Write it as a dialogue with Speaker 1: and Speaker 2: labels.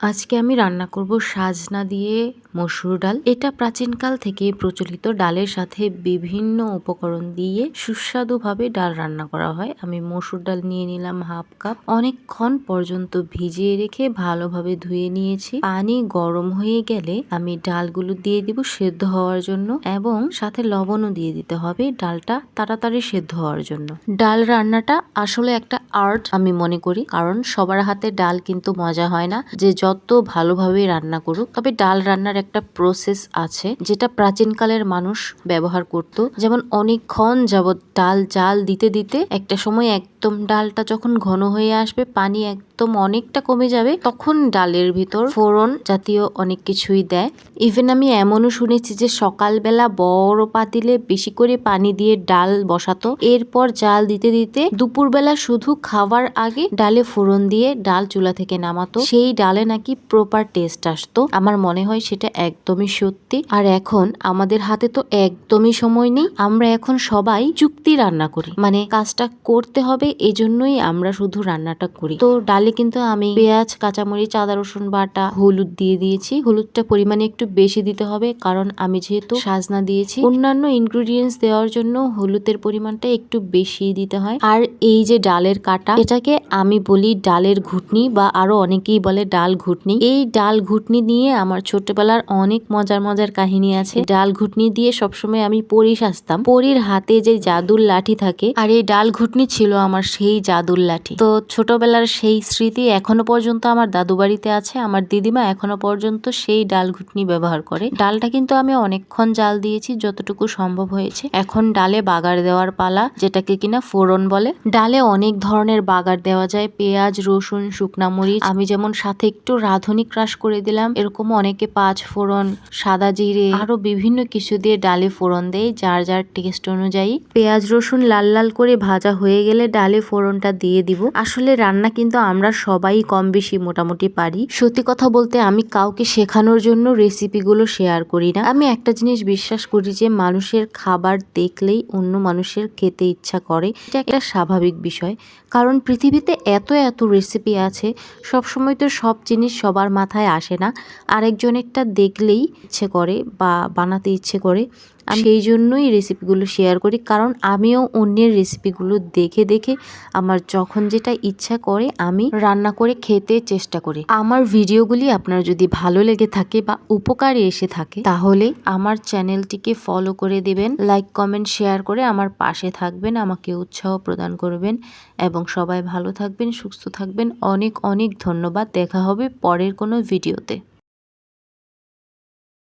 Speaker 1: আজকে আমি রান্না করব সাজনা দিয়ে মসুর ডাল। এটা প্রাচীনকাল থেকে প্রচলিত ডালের সাথে বিভিন্ন উপকরণ দিয়ে সুস্বাদুভাবে ডাল রান্না করা হয়। আমি মসুর ডাল নিয়ে নিলাম হাফ কাপ। অনেকক্ষণ পর্যন্ত ভিজিয়ে রেখে ভালোভাবে ধুয়ে নিয়েছি। পানি গরম হয়ে গেলে আমি ডালগুলো দিয়ে দিব সেদ্ধ হওয়ার জন্য এবং সাথে লবণও দিয়ে দিতে হবে ডালটা তাড়াতাড়ি সেদ্ধ হওয়ার জন্য। ডাল রান্নাটা আসলে একটা আর্ট আমি মনে করি, কারণ সবার হাতে ডাল কিন্তু মজা হয় না, যে যত ভালোভাবে রান্না করুক। তবে ডাল রান্নার একটা প্রসেস আছে যেটা প্রাচীনকালের মানুষ ব্যবহার করত। যেমন অনেকক্ষণ যাবৎ ডাল জাল দিতে দিতে একটা সময় একদম ডালটা যখন ঘন হয়ে আসবে, পানি একদম অনেকটা কমে যাবে, তখন ডালের ভিতর ফোড়ন জাতীয় অনেক কিছুই দেয়। ইভেন আমি এমনও শুনেছি যে সকালবেলা বড় পাতিলে বেশি করে পানি দিয়ে ডাল বসাতো, এরপর জাল দিতে দিতে দুপুরবেলা শুধু খাওয়ার আগে ডালে ফোড়ন দিয়ে ডাল চুলা থেকে নামাতো। সেই ডালে নাকি প্রপার টেস্ট আসতো। আমার মনে হয় সেটা একদমই সত্যি। আর এখন আমাদের হাতে তো একদমই সময় নেই, আমরা এখন সবাই চুক্তি রান্না করি, মানে কাজটা করতে হবে এজন্যই আমরা শুধু রান্নাটা করি। তো ডালে কিন্তু আমি পেঁয়াজ, কাঁচামরিচ, আদা রসুন বাটা, হলুদ দিয়ে দিয়েছি। হলুদটা পরিমাণে একটু বেশি দিতে হবে, কারণ আমি যেহেতু সাজনা দিয়েছি। অন্যান্য ইনগ্রেডিয়েন্টস দেওয়ার জন্য হলুদের পরিমাণটা একটু বেশি দিতে হয়। আর এই যে ডালের কাটা, এটাকে আমি বলি ডালের ঘুটনি, বা আরো অনেকেই বলে ডাল ঘুটনি। এই ডাল ঘুটনি নিয়ে আমার ছোটবেলার অনেক মজার মজার কাহিনী আছে। ডাল ঘুটনি দিয়ে সবসময় আমি পরী সাজতাম। পরীর হাতে যে জাদুর লাঠি থাকে, আর এই ডাল ঘুটনি ছিল আমার সেই জাদুর লাঠি। তো ছোটবেলার সেই স্মৃতি এখনো পর্যন্ত আমার দাদু বাড়িতে আছে। আমার দিদিমা এখনো পর্যন্ত সেই ডাল ঘুটনি ব্যবহার করে। ডালটা কিন্তু আমি অনেকক্ষণ জাল দিয়েছি, যতটুকু সম্ভব হয়েছে। এখন ডালে বাগার দেওয়ার পালা, যেটাকে কিনা ফোড়ন বলে। ডালে অনেক ধরনের বাগার দেওয়া যায়, পেঁয়াজ, রসুন, শুকনা মরিচ। আমি যেমন সাথে একটু রাঁধুনি ক্রাশ করে দিলাম, এরকম অনেকে পাঁচ ফোড়ন, সাদা জিরে, আরো বিভিন্ন কিছু দিয়ে ডালে ফোড়ন দেয় যার যার টেস্ট অনুযায়ী। পেঁয়াজ রসুন লাল লাল করে ভাজা হয়ে গেলে ডালে ফোড়নটা দিয়ে দিব। আসলে রান্না কিন্তু আমরা সবাই কম বেশি মোটামুটি পারি। সত্যি কথা বলতে আমি কাউকে শেখানোর জন্য রেসিপিগুলো শেয়ার করি না। আমি একটা জিনিস বিশ্বাস করি যে মানুষের খাবার দেখলেই অন্য মানুষের খেতে ইচ্ছা করে। এটা একটা স্বাভাবিক বিষয়, কারণ পৃথিবীতে এত এত রেসিপি আছে, সবসময় তো সব জিনিস সবার মাথায় আসে না। আরেকজনেরটা দেখলেই ইচ্ছে করে বা বানাতে ইচ্ছে করে। আমি সেই জন্যই রেসিপিগুলো শেয়ার করি, কারণ আমিও অন্যের রেসিপিগুলো দেখে দেখে আমার যখন যেটা ইচ্ছা করে আমি রান্না করে খেতে চেষ্টা করি। আমার ভিডিওগুলি আপনার যদি ভালো লেগে থাকে বা উপকারে এসে থাকে, তাহলে আমার চ্যানেলটিকে ফলো করে দেবেন, লাইক কমেন্ট শেয়ার করে আমার পাশে থাকবেন, আমাকে উৎসাহ প্রদান করবেন। এবং সবাই ভালো থাকবেন, সুস্থ থাকবেন। অনেক অনেক ধন্যবাদ। দেখা হবে পরের কোনো ভিডিওতে।